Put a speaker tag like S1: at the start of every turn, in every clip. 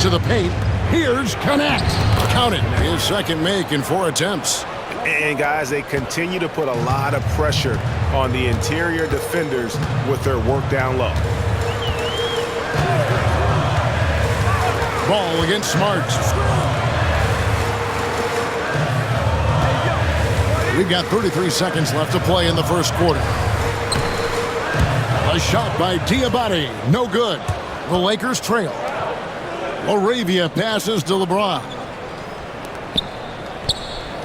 S1: To the paint. Here's Connect. Count it. His second make in 4 attempts.
S2: And, guys, they continue to put a lot of pressure on the interior defenders with their work down low.
S1: Ball against Smart. We've got 33 seconds left to play in the first quarter. A shot by Diabate. No good. The Lakers trail. Laravia passes to LeBron.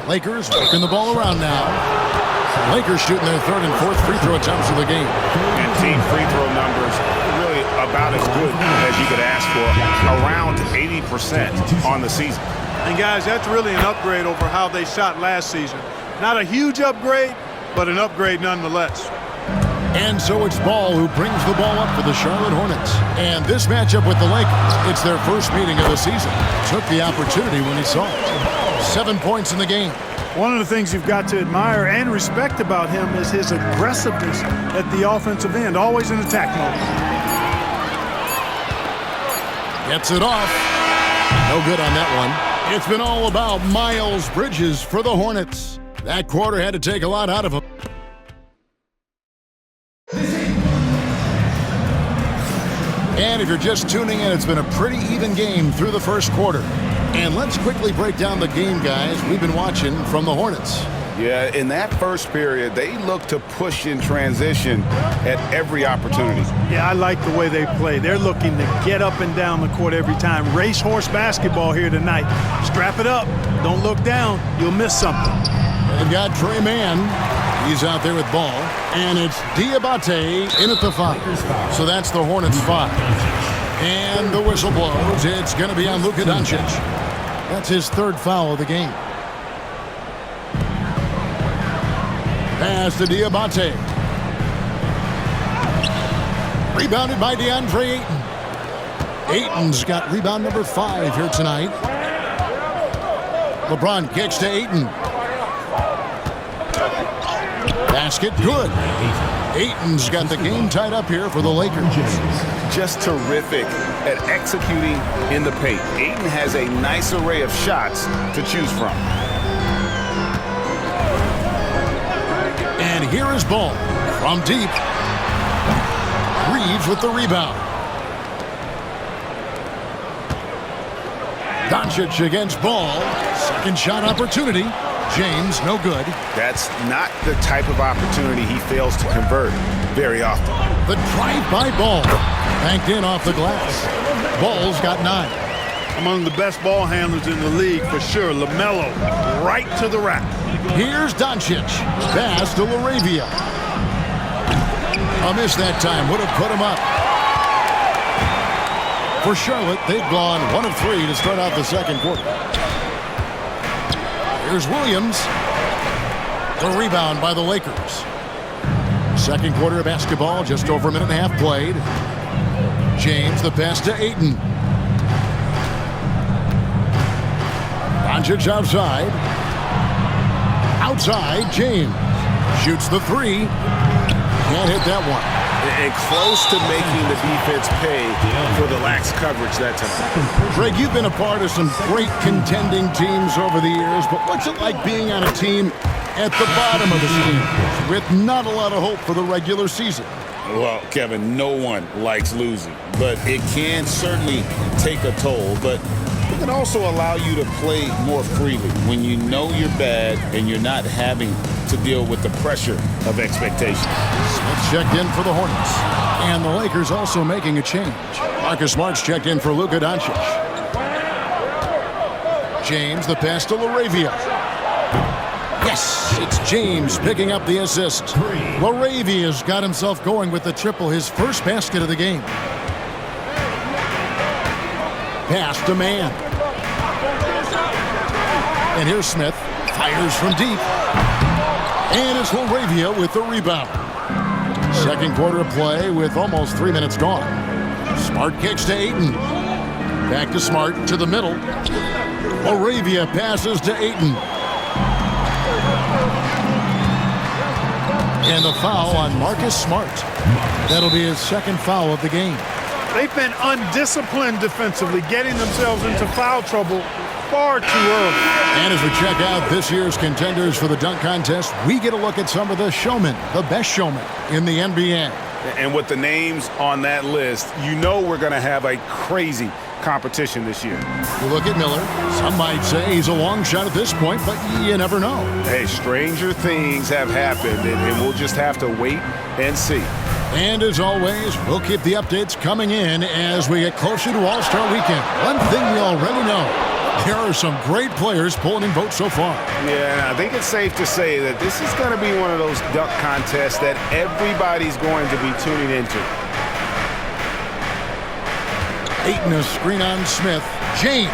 S1: Lakers working the ball around now. Lakers shooting their 3rd and 4th free throw attempts of the game.
S2: And team free throw numbers really about as good as you could ask for. Around 80% on the season.
S3: And guys, that's really an upgrade over how they shot last season. Not a huge upgrade, but an upgrade nonetheless.
S1: And so it's Ball who brings the ball up for the Charlotte Hornets. And this matchup with the Lakers, it's their first meeting of the season. Took the opportunity when he saw it. 7 points in the game.
S3: One of the things you've got to admire and respect about him is his aggressiveness at the offensive end, always in attack mode.
S1: Gets it off. No good on that one. It's been all about Miles Bridges for the Hornets. That quarter had to take a lot out of him. And if you're just tuning in, it's been a pretty even game through the first quarter. And let's quickly break down the game, guys, we've been watching from the Hornets.
S2: Yeah, in that first period, they look to push in transition at every opportunity.
S3: Yeah, I like the way they play. They're looking to get up and down the court every time. Racehorse basketball here tonight. Strap it up. Don't look down. You'll miss something.
S1: They've got Trey Mann. He's out there with ball. And it's Diabate in at the 5. So that's the Hornets 5. And the whistle blows. It's going to be on Luka Doncic. That's his 3rd foul of the game. Pass to Diabate. Rebounded by DeAndre Ayton. Ayton's got rebound number 5 here tonight. LeBron kicks to Ayton. Basket good. Ayton's got the game tied up here for the Lakers.
S2: Just terrific at executing in the paint. Ayton has a nice array of shots to choose from.
S1: And here is Ball from deep. Reeves with the rebound. Doncic against Ball. Second shot opportunity. James, no good.
S2: That's not the type of opportunity he fails to convert very often.
S1: The drive by Ball. Banked in off the glass. Ball's got 9.
S3: Among the best ball handlers in the league, for sure. LaMelo, right to the rack.
S1: Here's Doncic. Pass to Laravia. A miss that time. Would have put him up. For Charlotte, they've gone 1 of 3 to start out the second quarter. Here's Williams. The rebound by the Lakers. Second quarter of basketball, just over a minute and a half played. James, the pass to Ayton. Doncic outside. Outside, James. Shoots the 3. Can't hit that one.
S2: And close to making the defense pay for the lax coverage that time.
S1: Greg, you've been a part of some great contending teams over the years, but what's it like being on a team at the bottom of the standings with not a lot of hope for the regular season?
S4: Well, Kevin, no one likes losing, but it can certainly take a toll. But it can also allow you to play more freely when you know you're bad and you're not having to deal with the pressure of expectations.
S1: Smith checked in for the Hornets. And the Lakers also making a change. Marcus Smart's checked in for Luka Doncic. James, the pass to Laravia. Yes, it's James picking up the assist. Laravia's got himself going with the triple, his first basket of the game. Pass to Mann. And here's Smith. Fires from deep. And it's Laravia with the rebound. Second quarter of play with almost 3 minutes gone. Smart kicks to Ayton. Back to Smart to the middle. Laravia passes to Ayton. And the foul on Marcus Smart. That'll be his second foul of the game.
S3: They've been undisciplined defensively, getting themselves into foul trouble far too early.
S1: And as we check out this year's contenders for the dunk contest, we get a look at some of the showmen, the best showmen in the NBA.
S2: And with the names on that list, you know we're going to have a crazy competition this year.
S1: You look at Miller. Some might say he's a long shot at this point, but you never know.
S2: Hey, stranger things have happened, and we'll just have to wait and see.
S1: And as always, we'll keep the updates coming in as we get closer to All-Star Weekend. One thing we already know, there are some great players pulling in votes so far.
S2: Yeah, I think it's safe to say that this is going to be one of those dunk contests that everybody's going to be tuning into.
S1: Ayton a screen on Smith. James.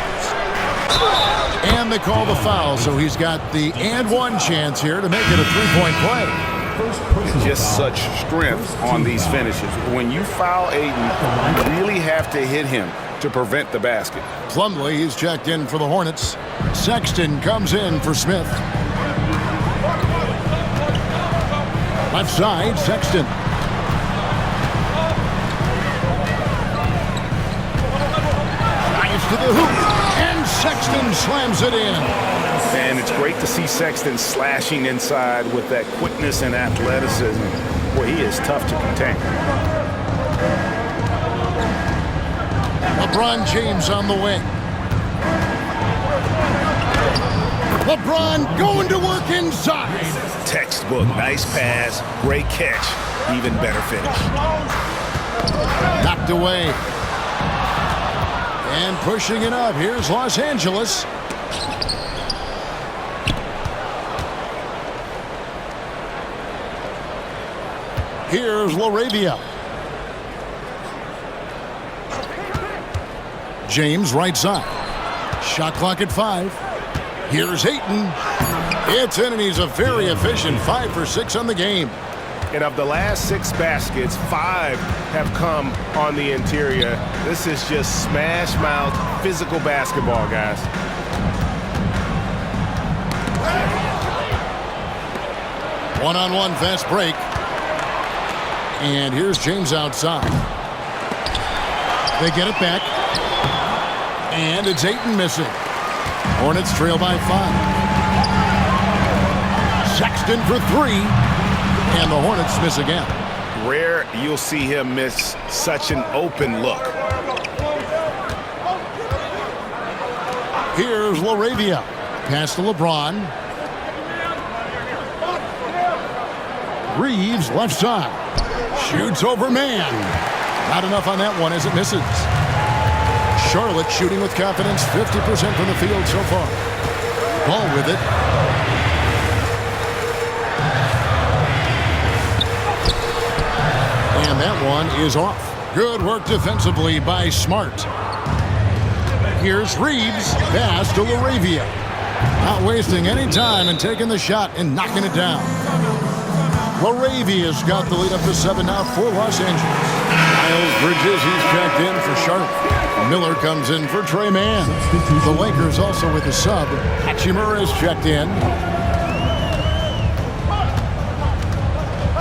S1: And they call the foul, so he's got the and one chance here to make it a three-point play.
S2: Just such strength on these finishes. When you foul Ayton, you really have to hit him to prevent the basket.
S1: Plumlee, he's checked in for the Hornets. Sexton comes in for Smith. Left side, Sexton. Drives to the hoop, and Sexton slams it in.
S2: And it's great to see Sexton slashing inside with that quickness and athleticism. Boy, he is tough to contain.
S1: LeBron James on the wing. LeBron going to work inside.
S2: Textbook, nice pass, great catch, even better finish.
S1: Knocked away. And pushing it up, here's Los Angeles. Here's LaRavia. James right side. Shot clock at 5. Here's Ayton. It's in, and he's a very efficient 5 for 6 on the game.
S2: And of the last 6 baskets, 5 have come on the interior. This is just smash mouth physical basketball, guys.
S1: One-on-one fast break. And here's James outside. They get it back. And it's Ayton missing. Hornets trail by 5. Sexton for 3. And the Hornets miss again.
S2: Rare you'll see him miss such an open look.
S1: Here's LaRavia. Pass to LeBron. Reeves left side. Shoots over man. Not enough on that one as it misses. Charlotte shooting with confidence, 50% from the field so far. Ball with it. And that one is off. Good work defensively by Smart. Here's Reeves. Pass to LaRavia. Not wasting any time and taking the shot and knocking it down. LaRavia's got the lead up to 7 now for Los Angeles. Miles Bridges, he's checked in for Charlotte. Miller comes in for Trey Mann. The Lakers also with a sub. Hachimura is checked in.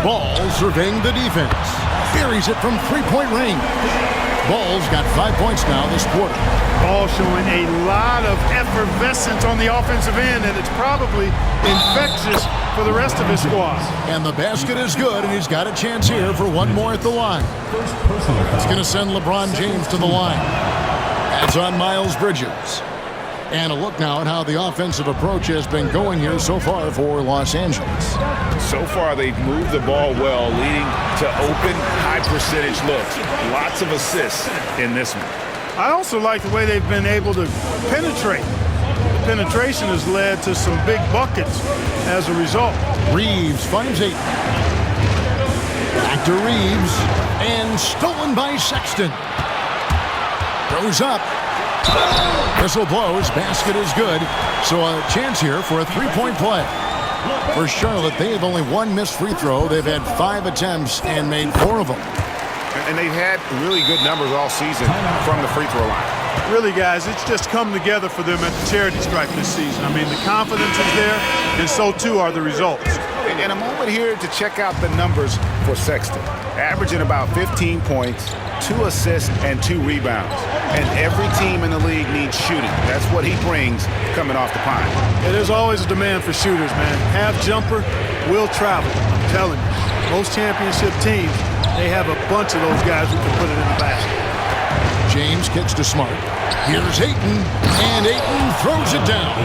S1: Ball surveying the defense. Buries it from three-point range. Ball's got 5 points now this quarter.
S3: Ball showing a lot of effervescence on the offensive end, and it's probably infectious for the rest of his squad.
S1: And the basket is good, and he's got a chance here for one more at the line. It's going to send LeBron James to the line. That's on Miles Bridges. And a look now at how the offensive approach has been going here so far for Los Angeles.
S2: So far, they've moved the ball well, leading to open, high-percentage looks. Lots of assists in this one.
S3: I also like the way they've been able to penetrate. The penetration has led to some big buckets as a result.
S1: Reeves finds Ayton. Back to Reeves. And stolen by Sexton. Goes up. Whistle blows. Basket is good. So a chance here for a three-point play. For Charlotte, they have only one missed free throw. They've had 5 attempts and made 4 of them.
S2: And they've had really good numbers all season from the free throw line.
S3: Really, guys, it's just come together for them at the charity stripe this season. I mean, the confidence is there, and so too are the results.
S4: And a moment here to check out the numbers for Sexton. Averaging about 15 points, 2 assists, and 2 rebounds. And every team in the league needs shooting. That's what he brings coming off the pine.
S3: Yeah, there's always a demand for shooters, man. Half jumper will travel. I'm telling you. Most championship teams, they have a bunch of those guys who can put it in the basket.
S1: James kicks to Smart. Here's Ayton, and Ayton throws it down.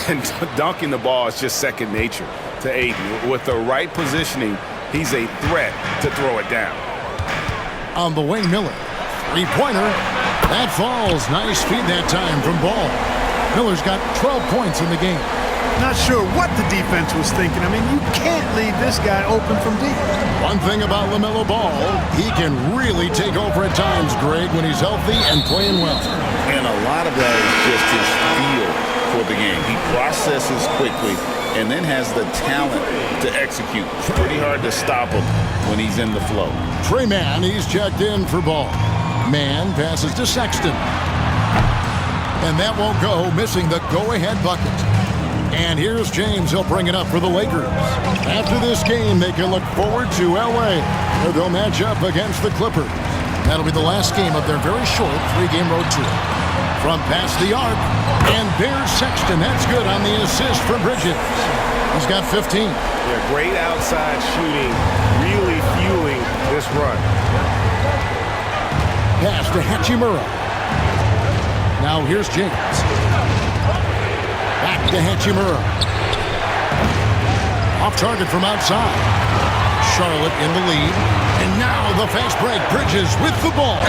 S2: And dunking the ball is just second nature to Ayton. With the right positioning, he's a threat to throw it down.
S1: On the wing, Miller. Three-pointer. That falls. Nice feed that time from Ball. Miller's got 12 points in the game.
S3: Not sure what the defense was thinking. I mean, you can't leave this guy open from deep.
S1: One thing about LaMelo Ball, he can really take over at times, Greg, when he's healthy and playing well.
S4: And a lot of that is just his feel for the game. He processes quickly and then has the talent to execute. It's pretty hard to stop him when he's in the flow.
S1: Trey Mann, he's checked in for Ball. Mann passes to Sexton. And that won't go, missing the go-ahead bucket. And here's James. He'll bring it up for the Lakers. After this game, they can look forward to L.A., where they'll match up against the Clippers. That'll be the last game of their very short 3-game road tour. From past the arc, and there's Sexton. That's good on the assist from Bridges. He's got 15.
S2: Yeah, great outside shooting, really fueling this run.
S1: Pass to Hachimura. Now here's James. Back to Hachimura. Off target from outside. Charlotte in the lead. And now the fast break. Bridges with the ball.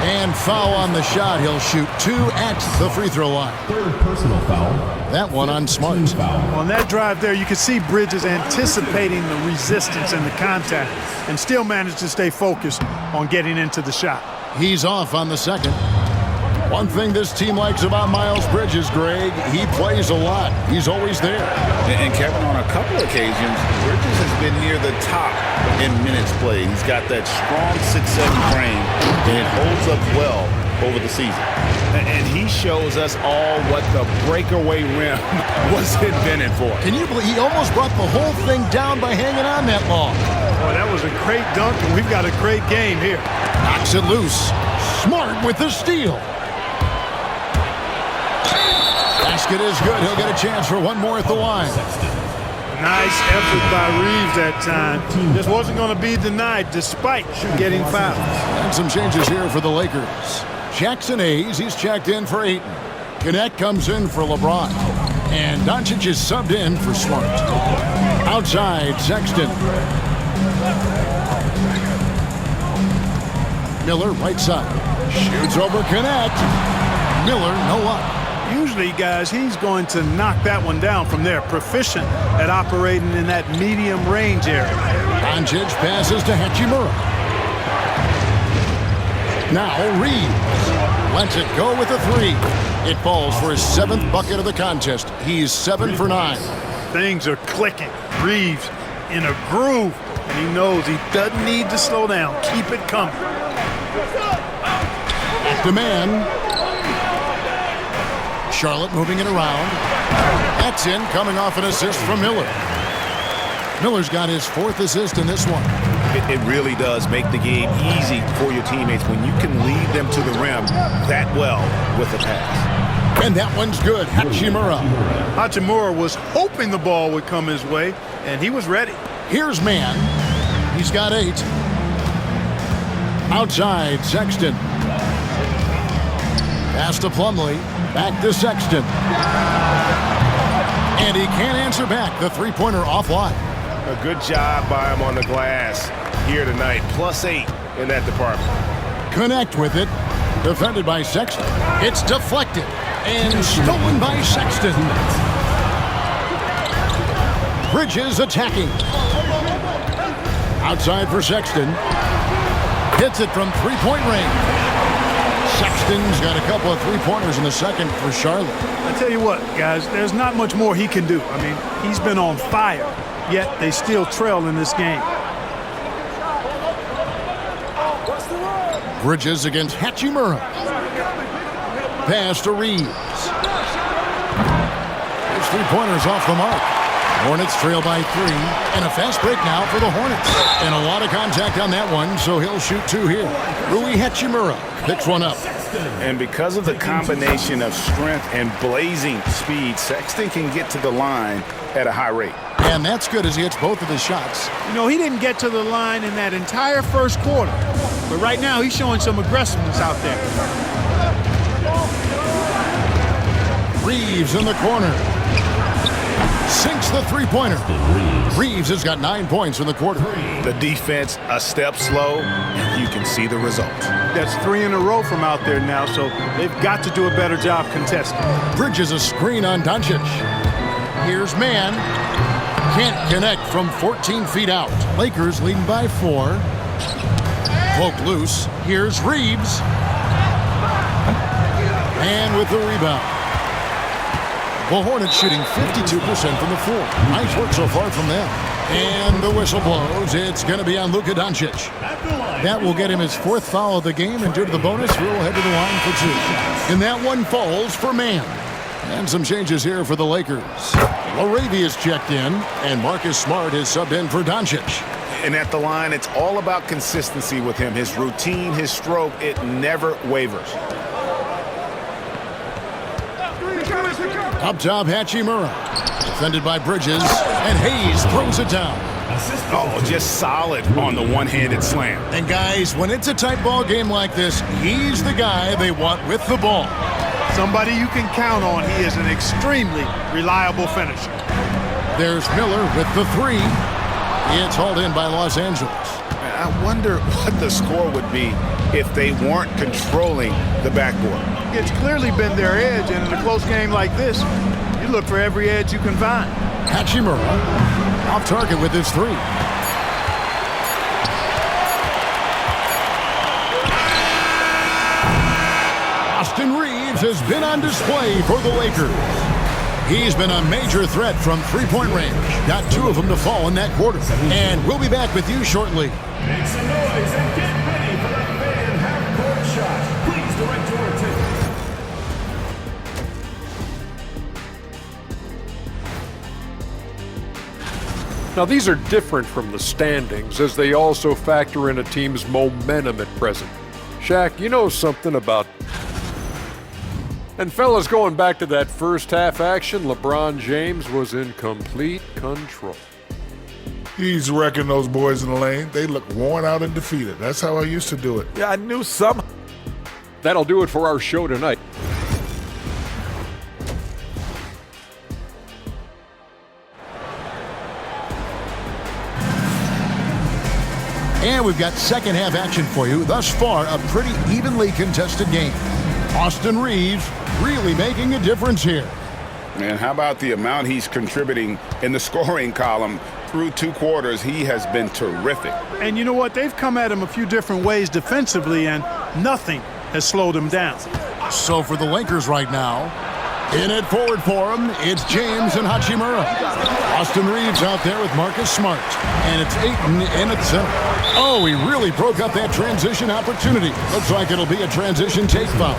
S1: And foul on the shot. He'll shoot 2 at the free throw line.
S5: Third personal foul.
S1: That one on Smart.
S3: On that drive there, you could see Bridges anticipating the resistance and the contact and still managed to stay focused on getting into the shot.
S1: He's off on the second. One thing this team likes about Miles Bridges, Greg, he plays a lot. He's always there.
S4: And Kevin, on a couple occasions, Bridges has been near the top in minutes played. He's got that strong 6'7" frame, and it holds up well over the season.
S2: And he shows us all what the breakaway rim was invented for.
S1: Can you believe he almost brought the whole thing down by hanging on that long?
S3: Boy, that was a great dunk, and we've got a great game here.
S1: Knocks it loose. Smart with the steal. Basket is good. He'll get a chance for one more at the line.
S3: Nice effort by Reeves that time. This wasn't going to be denied despite getting fouled.
S1: And some changes here for the Lakers. Jackson Hayes, he's checked in for Ayton. Gannett comes in for LeBron. And Doncic is subbed in for Smart. Outside, Sexton. Miller, right side. Shoots over Gannett. Miller, no luck.
S3: Usually, guys, he's going to knock that one down from there. Proficient at operating in that medium range area.
S1: Doncic passes to Hachimura. Now Reeves lets it go with a 3. It falls for his 7th bucket of the contest. He's 7 for 9.
S3: Things are clicking. Reeves in a groove, and he knows he doesn't need to slow down. Keep it coming.
S1: Back to man. Charlotte moving it around. That's in, coming off an assist from Miller. Miller's got his 4th assist in this one.
S2: It really does make the game easy for your teammates when you can lead them to the rim that well with a pass.
S1: And that one's good. Hachimura.
S3: Hachimura was hoping the ball would come his way, and he was ready.
S1: Here's Mann. He's got 8. Outside, Sexton. Pass to Plumlee. Back to Sexton. And he can't answer back. The three-pointer offline.
S2: A good job by him on the glass here tonight. +8 in that department.
S1: Connect with it. Defended by Sexton. It's deflected. And stolen by Sexton. Bridges attacking. Outside for Sexton. Hits it from three-point range. Sexton's got a couple of three-pointers in the second for Charlotte.
S3: I tell you what, guys, there's not much more he can do. I mean, he's been on fire, yet they still trail in this game.
S1: Bridges against Hachimura. Pass to Reeves. His three-pointers off the mark. Hornets trail by 3, and a fast break now for the Hornets. And a lot of contact on that one, so he'll shoot 2 here. Rui Hachimura picks one up.
S4: And because of the combination of strength and blazing speed, Sexton can get to the line at a high rate.
S1: And that's good as he hits both of his shots.
S3: You know, he didn't get to the line in that entire first quarter. But right now, he's showing some aggressiveness out there.
S1: Reeves in the corner. Sinks the three-pointer. Reeves has got 9 points in the quarter.
S2: The defense a step slow, and you can see the result.
S3: That's 3 in a row from out there now, so they've got to do a better job contesting.
S1: Bridges a screen on Doncic. Here's man. Can't connect from 14 feet out. Lakers leading by 4. Cloak loose. Here's Reeves. And with the rebound. The Hornets shooting 52% from the floor. Nice work so far from them. And the whistle blows. It's going to be on Luka Doncic. That will get him his 4th foul of the game, and due to the bonus, we'll head to the line for 2. And that one falls for man. And some changes here for the Lakers. Laravia's checked in, and Marcus Smart is subbed in for Doncic.
S2: And at the line, it's all about consistency with him. His routine, his stroke, it never wavers.
S1: Up top, Hachimura. Defended by Bridges, and Hayes throws it down.
S2: Oh, just solid on the one-handed slam.
S1: And guys, when it's a tight ball game like this, he's the guy they want with the ball.
S3: Somebody you can count on. He is an extremely reliable finisher.
S1: There's Miller with the 3. It's hauled in by Los Angeles.
S2: I wonder what the score would be if they weren't controlling the backboard.
S3: It's clearly been their edge, and in a close game like this, you look for every edge you can find.
S1: Hachimura off target with his 3. Austin Reeves has been on display for the Lakers. He's been a major threat from three-point range. Got 2 of them to fall in that quarter. And we'll be back with you shortly.
S5: Make some noise and get ready for the fan half-court shot. Please direct your attention.
S6: Now, these are different from the standings, as they also factor in a team's momentum at present. Shaq, you know something about... And fellas, going back to that first half action, LeBron James was in complete control.
S7: He's wrecking those boys in the lane. They look worn out and defeated. That's how I used to do it.
S6: Yeah, I knew some. That'll do it for our show tonight.
S1: And we've got second half action for you. Thus far, a pretty evenly contested game. Austin Reeves really making a difference here.
S4: And how about the amount he's contributing in the scoring column? Through 2 quarters, he has been terrific.
S3: And you know what? They've come at him a few different ways defensively, and nothing has slowed him down.
S1: So for the Lakers right now, in it forward for him, it's James and Hachimura. Austin Reeves out there with Marcus Smart. And it's Ayton in at center. Oh, he really broke up that transition opportunity. Looks like it'll be a transition take foul.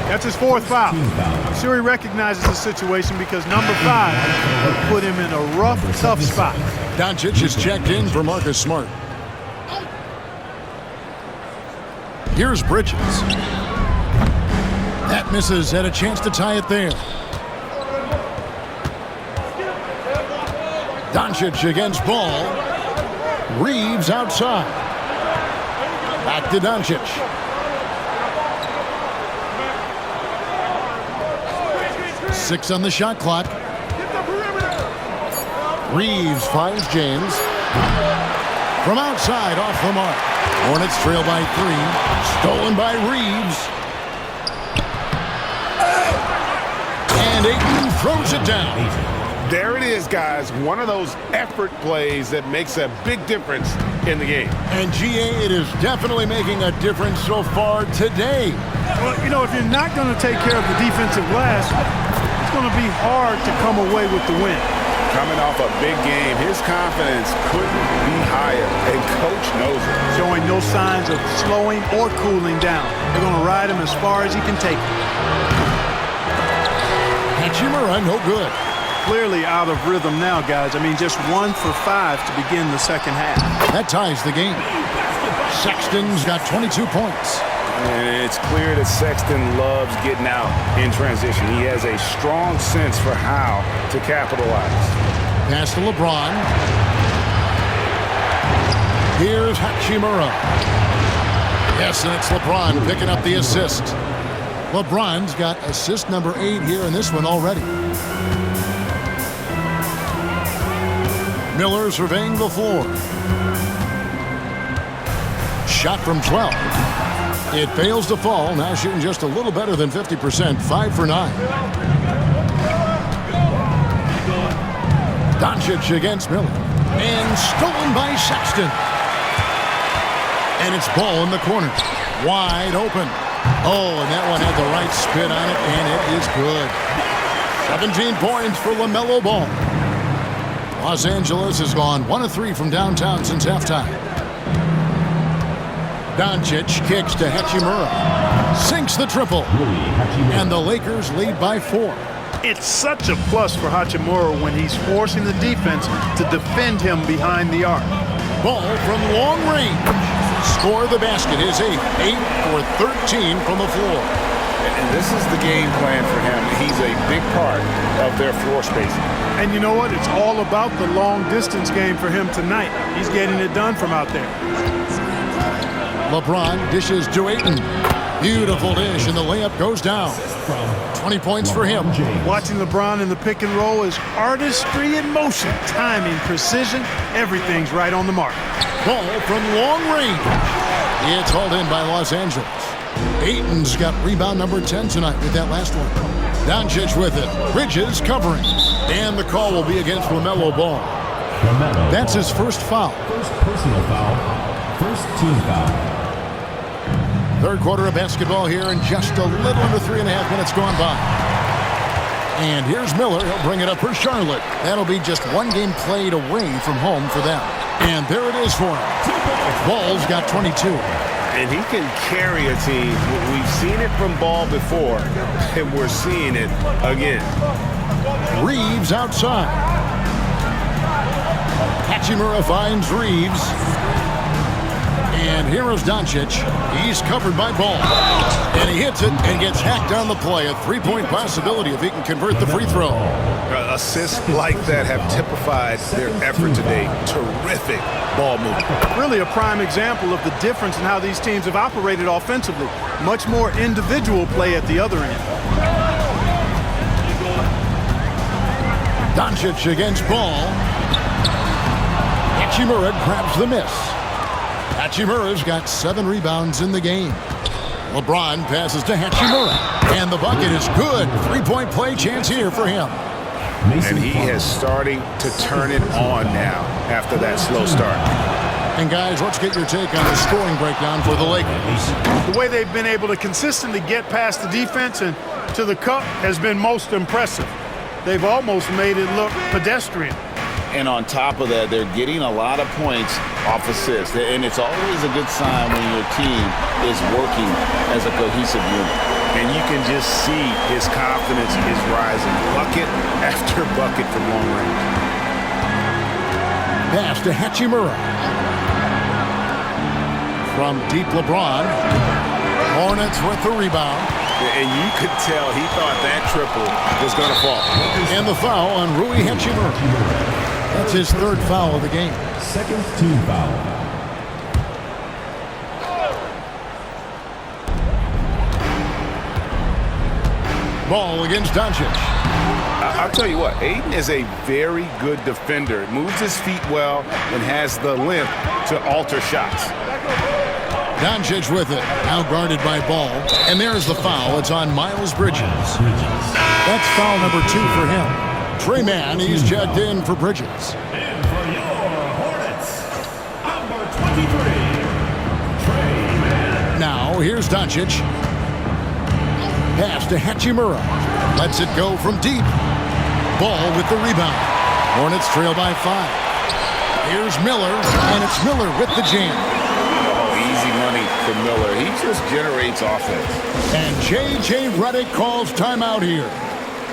S3: That's his 4th foul. I'm sure he recognizes the situation because number 5 put him in a rough, tough spot.
S1: Doncic is checked in for Marcus Smart. Here's Bridges. That misses, had a chance to tie it there. Doncic against Ball. Reeves outside. Back to Doncic. Six on the shot clock. Reeves finds James. From outside, off the mark. Hornets trail by 3. Stolen by Reeves. And Ayton throws it down.
S2: There it is, guys. One of those effort plays that makes a big difference in the game.
S1: And GA, it is definitely making a difference so far today.
S3: Well, you know, if you're not going to take care of the defensive glass, it's going to be hard to come away with the win.
S4: Coming off a big game, his confidence couldn't be higher, and Coach knows it.
S3: Showing no signs of slowing or cooling down. They're going to ride him as far as he can take it.
S1: Hachimura, no good.
S3: clearly out of rhythm now, guys. I mean, just 1 for 5 to begin the second half.
S1: That ties the game. Sexton's got 22 points.
S2: And it's clear that Sexton loves getting out in transition. He has a strong sense for how to capitalize.
S1: Pass to LeBron. Here's Hachimura. Yes, and it's LeBron picking up the assist. LeBron's got assist number 8 here in this one already. Miller surveying the floor. Shot from 12. It fails to fall. Now shooting just a little better than 50%. 5 for 9. Doncic against Miller. And stolen by Sexton. And it's ball in the corner. Wide open. Oh, and that one had the right spin on it, and it is good. 17 points for LaMelo Ball. Los Angeles has gone 1 of 3 from downtown since halftime. Doncic kicks to Hachimura. Sinks the triple. And the Lakers lead by 4.
S3: It's such a plus for Hachimura when he's forcing the defense to defend him behind the arc.
S1: Ball from long range. Score the basket is 8 for 13 from the floor.
S4: And this is the game plan for him. He's a big part of their floor spacing.
S3: And you know what? It's all about the long-distance game for him tonight. He's getting it done from out there.
S1: LeBron dishes to Ayton. Beautiful dish, and the layup goes down. 20 points for him.
S3: Watching LeBron in the pick and roll is artistry in motion. Timing, precision, everything's right on the mark.
S1: Ball from long range. It's hauled in by Los Angeles. Ayton's got rebound number 10 tonight with that last one. Doncic with it. Bridges covering. And the call will be against LaMelo Ball. That's his first foul.
S5: First personal foul. First team foul.
S1: Third quarter of basketball here, and just a little under 3.5 minutes gone by. And here's Miller. He'll bring it up for Charlotte. That'll be just one game played away from home for them. And there it is for him. Ball's got 22.
S2: And he can carry a team. We've seen it from Ball before, and we're seeing it again.
S1: Reeves outside. Hachimura finds Reeves. And here is Doncic. He's covered by Ball. And he hits it and gets hacked on the play. A 3-point possibility if he can convert the free throw.
S2: Assists like that have typified their effort today. Terrific ball movement.
S3: Really a prime example of the difference in how these teams have operated offensively. Much more individual play at the other end.
S1: Doncic against Ball. Hachimura grabs the miss. Hachimura's got 7 rebounds in the game. LeBron passes to Hachimura. And the bucket is good. 3-point play chance here for him.
S2: And he is starting to turn it on now after that slow start.
S1: And guys, let's get your take on the scoring breakdown for the Lakers.
S3: The way they've been able to consistently get past the defense and to the cup has been most impressive. They've almost made it look pedestrian.
S4: And on top of that, they're getting a lot of points off assists. And it's always a good sign when your team is working as a cohesive unit.
S2: And you can just see his confidence is rising. Bucket after bucket from long range.
S1: Pass to Hachimura. From deep LeBron. Hornets with the rebound.
S2: And you could tell he thought that triple was going to fall.
S1: And the foul on Rui Hachimura. That's his 3rd foul of the game.
S5: Second team foul.
S2: Ball against Doncic. I'll tell you what, Ayton is a very good defender. Moves his feet well and has the length to alter shots.
S1: Doncic with it, now guarded by Ball. And there's the foul. It's on Miles Bridges. That's foul number 2 for him. Trey Mann, he's checked in for Bridges.
S5: And for your Hornets, number 23, Trey Mann.
S1: Now, here's Doncic. Pass to Hachimura. Lets it go from deep. Ball with the rebound. Hornets trail by 5. Here's Miller, and it's Miller with the jam.
S4: Easy money for Miller. He just generates offense.
S1: And J.J. Redick calls timeout here.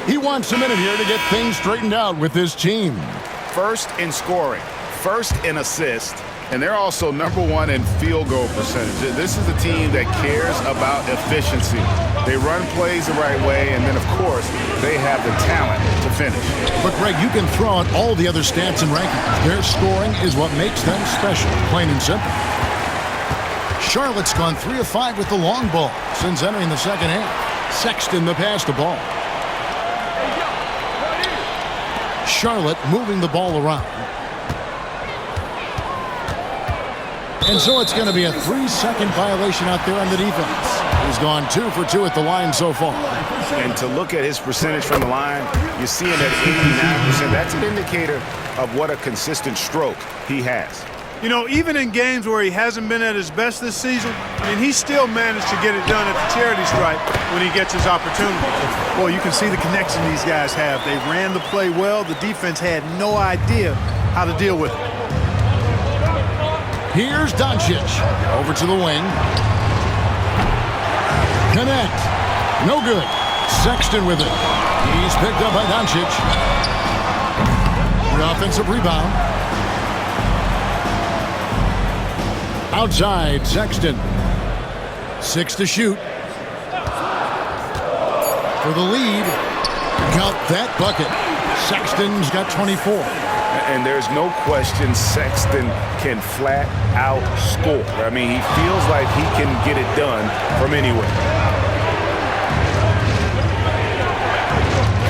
S1: He wants a minute here to get things straightened out with his team.
S2: First in scoring, first in assists, and they're also #1 in field goal percentage. This is a team that cares about efficiency. They run plays the right way, and then, of course, they have the talent to finish.
S1: But, Greg, you can throw out all the other stats and rankings. Their scoring is what makes them special, plain and simple. Charlotte's gone 3 of 5 with the long ball since entering the second half. Sexton the pass to Ball. Charlotte moving the ball around. And so it's going to be a 3-second violation out there on the defense. He's gone 2 for 2 at the line so far.
S2: And to look at his percentage from the line, you're seeing at 89%. That's an indicator of what a consistent stroke he has.
S3: You know, even in games where he hasn't been at his best this season, I mean, he still managed to get it done at the charity stripe when he gets his opportunity. Boy, you can see the connection these guys have. They ran the play well. The defense had no idea how to deal with it.
S1: Here's Doncic. Over to the wing. Connect. No good. Sexton with it. He's picked up by Doncic. The offensive rebound. Outside, Sexton. 6 to shoot. For the lead. Count that bucket. Sexton's got 24.
S2: And there's no question Sexton can flat out score. I mean, he feels like he can get it done from anywhere.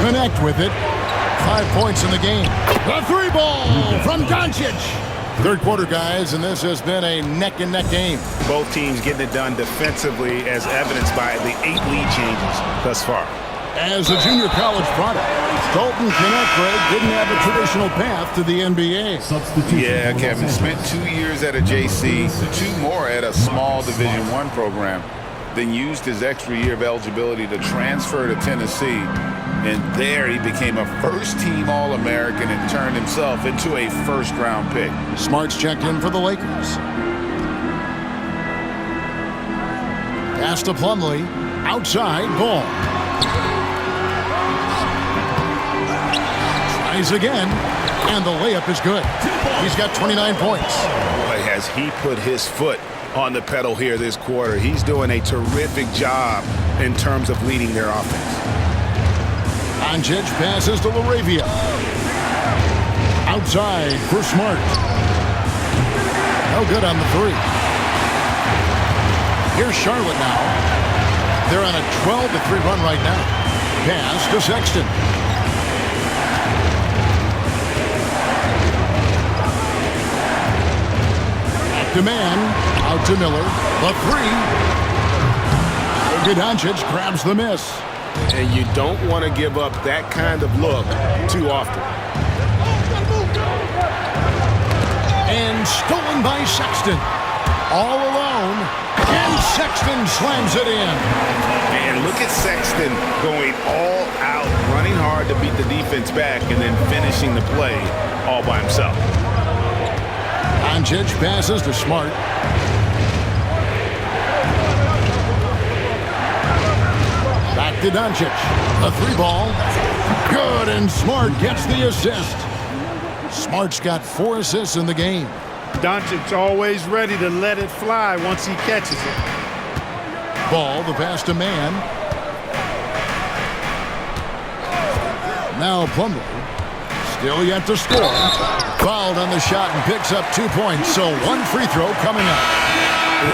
S1: Connect with it. 5 points in the game. The 3 ball from Doncic. Third quarter, guys, and this has been a neck-and-neck game.
S2: Both teams getting it done defensively, as evidenced by the 8 lead changes thus far.
S1: As a junior college product, Dalton Connect, Greg, didn't have a traditional path to the NBA.
S4: Yeah, Kevin. Spent 2 years at a JC, 2 more at a small Division I program, then used his extra year of eligibility to transfer to Tennessee. And there he became a first-team All-American and turned himself into a first-round pick.
S1: Smart's checked in for the Lakers. Pass to Plumlee. Outside, Ball. Tries again, and the layup is good. He's got 29 points.
S2: Boy, has he put his foot on the pedal here this quarter. He's doing a terrific job in terms of leading their offense.
S1: Doncic passes to LaRavia. Outside for Smart. No good on the 3. Here's Charlotte now. They're on a 12-3 run right now. Pass to Sexton. Back to man. Out to Miller. The 3. Doncic grabs the miss.
S2: And you don't want to give up that kind of look too often.
S1: And stolen by Sexton. All alone. And Sexton slams it in.
S2: Man, look at Sexton going all out, running hard to beat the defense back, and then finishing the play all by himself.
S1: Doncic passes to Smart. Back to Doncic. A 3 ball. Good, and Smart gets the assist. Smart's got 4 assists in the game.
S3: Doncic's always ready to let it fly once he catches it.
S1: Ball, the pass to man. Now Plumlee. Still yet to score. Fouled on the shot and picks up 2 points. So 1 free throw coming up.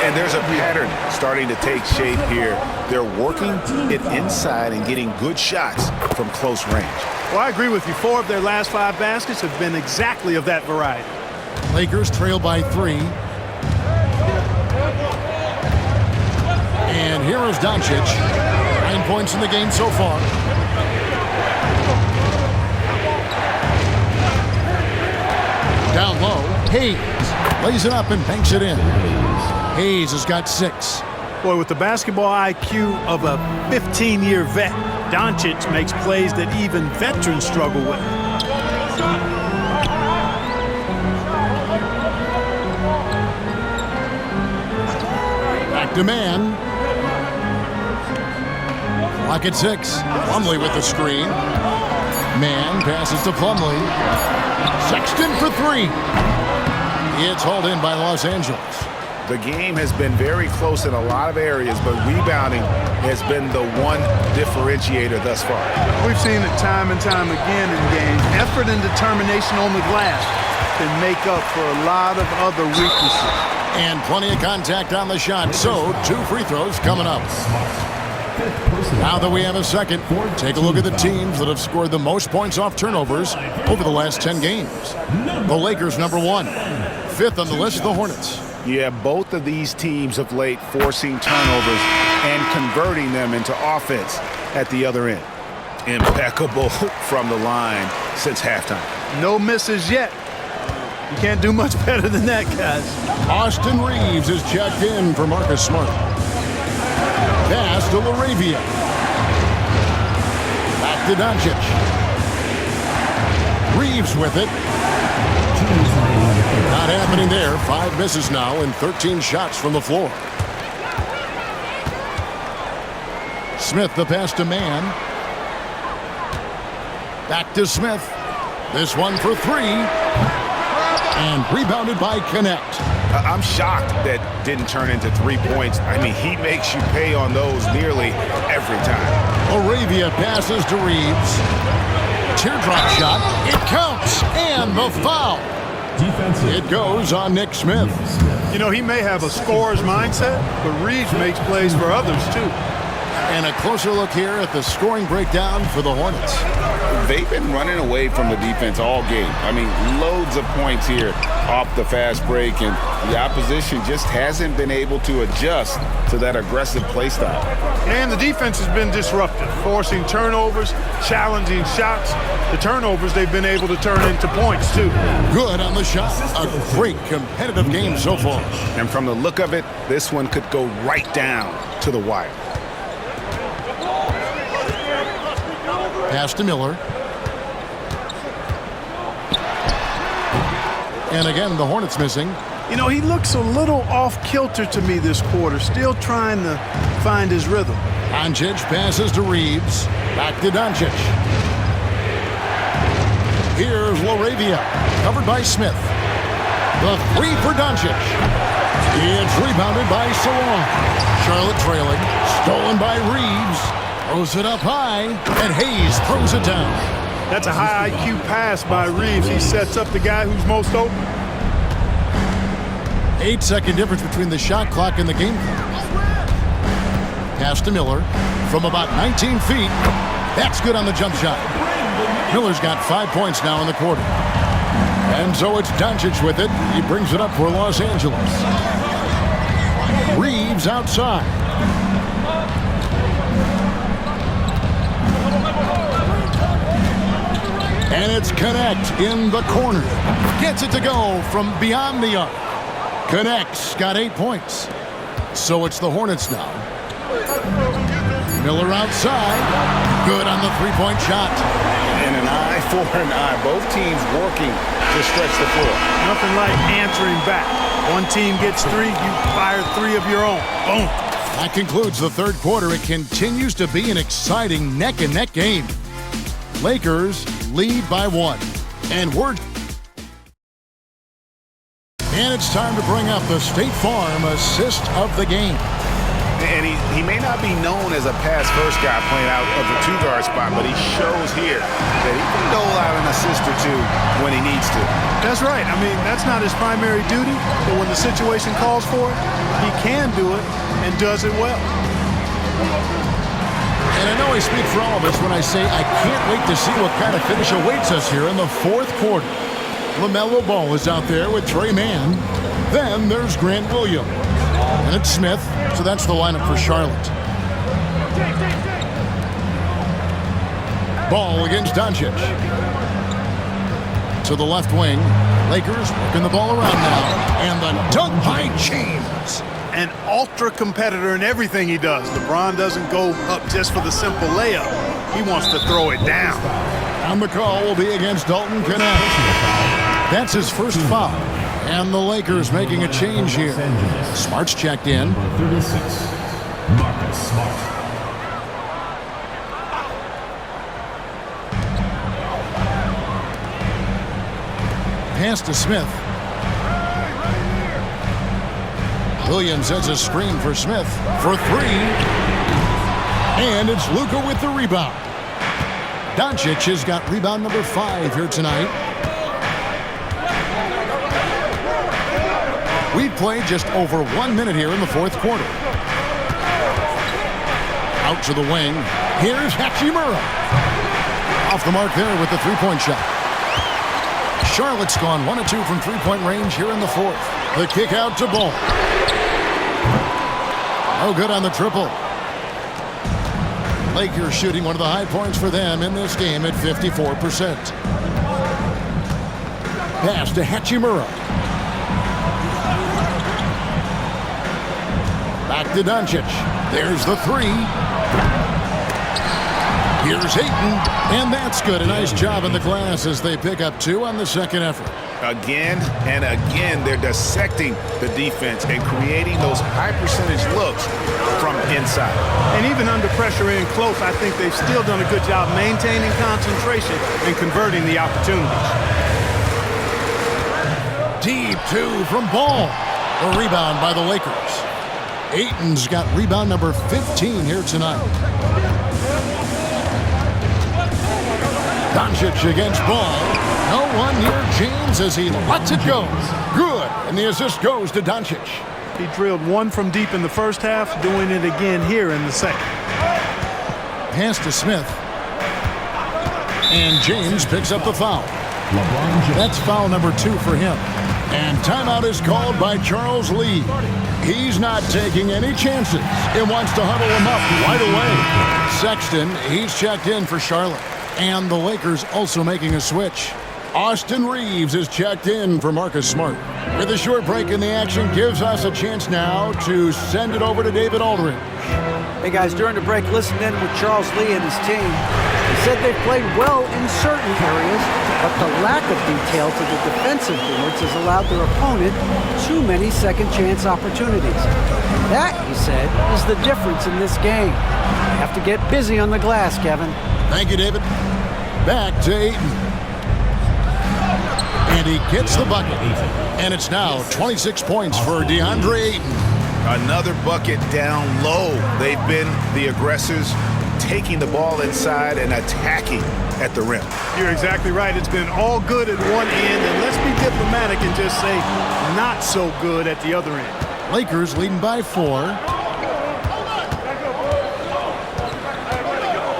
S2: And there's a pattern starting to take shape here. They're working it inside and getting good shots from close range.
S3: Well, I agree with you. 4 of their last 5 baskets have been exactly of that variety.
S1: Lakers trail by 3. And here is Doncic. 9 points in the game so far. Down low, Hayes lays it up and banks it in. Hayes has got 6.
S3: Boy, with the basketball IQ of a 15-year vet, Doncic makes plays that even veterans struggle with. Back
S1: to man. Clock at 6. Plumlee with the screen. Man passes to Plumlee. Sexton for 3. It's hauled in by Los Angeles.
S2: The game has been very close in a lot of areas, but rebounding has been the one differentiator thus far.
S3: We've seen it time and time again in games. Effort and determination on the glass can make up for a lot of other weaknesses.
S1: And plenty of contact on the shot, so 2 free throws coming up. Now that we have a second, take a look at the teams that have scored the most points off turnovers over the last 10 games. The Lakers, number 1. 5th on the list, the Hornets.
S2: Yeah, both of these teams of late forcing turnovers and converting them into offense at the other end. Impeccable from the line since halftime.
S3: No misses yet. You can't do much better than that, guys.
S1: Austin Reeves is checked in for Marcus Smart. Pass to Laravia. Back to Doncic. Reeves with it. Not happening there. 5 misses now and 13 shots from the floor. Smith the pass to Man. Back to Smith. This one for 3. And rebounded by Connect.
S2: I'm shocked that didn't turn into 3 points. I mean, he makes you pay on those nearly every time.
S1: Arabia passes to Reeves. Teardrop shot. It counts. And the foul. It goes on Nick Smith.
S3: You know, he may have a scorer's mindset, but Reeves makes plays for others, too.
S1: And a closer look here at the scoring breakdown for the Hornets.
S4: They've been running away from the defense all game. I mean, loads of points here off the fast break, and the opposition just hasn't been able to adjust to that aggressive play style.
S3: And the defense has been disruptive, forcing turnovers, challenging shots. The turnovers they've been able to turn into points, too.
S1: Good on the shot. A great competitive game so far.
S2: And from the look of it, this one could go right down to the wire.
S1: Pass to Miller. And again, the Hornets missing.
S3: You know, he looks a little off-kilter to me this quarter, still trying to find his rhythm.
S1: Doncic passes to Reeves. Back to Doncic. Here's Laravia, covered by Smith. The 3 for Doncic. It's rebounded by Salon. Charlotte trailing. Stolen by Reeves. Throws it up high, and Hayes throws it down.
S3: That's a high IQ pass by Reeves. He sets up the guy who's most open.
S1: 8-second difference between the shot clock and the game clock. Pass to Miller from about 19 feet. That's good on the jump shot. Miller's got 5 points now in the quarter. And so it's Doncic with it. He brings it up for Los Angeles. Reeves outside. And it's Connect in the corner. Gets it to go from beyond the arc. Connect's got 8 points. So it's the Hornets now. Miller outside. Good on the 3-point shot.
S2: And an eye for an eye. Both teams working to stretch the floor.
S3: Nothing like answering back. One team gets 3, you fire 3 of your own. Boom.
S1: That concludes the third quarter. It continues to be an exciting neck-and-neck game. Lakers lead by 1. And it's time to bring up the State Farm assist of the game.
S2: And he may not be known as a pass-first guy playing out of the 2-guard spot, but he shows here that he can dole out an assist or 2 when he needs to.
S3: That's right. I mean, that's not his primary duty, but when the situation calls for it, he can do it and does it well.
S1: And I know I speak for all of us when I say I can't wait to see what kind of finish awaits us here in the fourth quarter. LaMelo Ball is out there with Trey Mann. Then there's Grant Williams. And it's Smith, so that's the lineup for Charlotte. Ball against Doncic. To the left wing. Lakers working the ball around now. And the dunk by James.
S3: An ultra competitor in everything he does. LeBron doesn't go up just for the simple layup. He wants to throw it down.
S1: And the call will be against Dalton Connect. That's his first foul. And the Lakers making a change here. Smart's checked in.
S5: Number 36, Marcus Smart.
S1: Pass to Smith. Williams has a screen for Smith for three. And it's Luka with the rebound. Doncic has got rebound number 5 here tonight. We've played just over 1 minute here in the fourth quarter. Out to the wing. Here's Hachimura. Off the mark there with the three-point shot. Charlotte's gone 1 of 2 from three-point range here in the fourth. The kick out to Ball. No good on the triple. Lakers shooting one of the high points for them in this game at 54%. Pass to Hachimura. Back to Doncic. There's the three. Here's Ayton, and that's good. A nice job in the glass as they pick up 2 on the second effort.
S2: Again and again, they're dissecting the defense and creating those high-percentage looks from inside.
S3: And even under pressure in close, I think they've still done a good job maintaining concentration and converting the opportunities.
S1: Deep 2 from Ball. A rebound by the Lakers. Ayton's got rebound number 15 here tonight. Doncic against Ball. No one near James as he lets it go. Good. And the assist goes to Doncic.
S3: He drilled 1 from deep in the first half, doing it again here in the second.
S1: Pass to Smith. And James picks up the foul. That's foul number 2 for him. And timeout is called by Charles Lee. He's not taking any chances and wants to huddle him up right away. Sexton, he's checked in for Charlotte. And the Lakers also making a switch. Austin Reeves is checked in for Marcus Smart. With a short break in the action gives us a chance now to send it over to David Aldridge.
S8: Hey guys, during the break, listen in with Charles Lee and his team. He said they played well in certain areas, but the lack of detail to the defensive boards has allowed their opponent too many second chance opportunities. That, he said, is the difference in this game. You have to get busy on the glass, Kevin.
S1: Thank you, David. Back to Ayton. And he gets the bucket. And it's now 26 points for DeAndre Ayton.
S2: Another bucket down low. They've been the aggressors, taking the ball inside and attacking at the rim.
S3: You're exactly right. It's been all good at one end, and let's be diplomatic and just say not so good at the other end.
S1: Lakers leading by 4.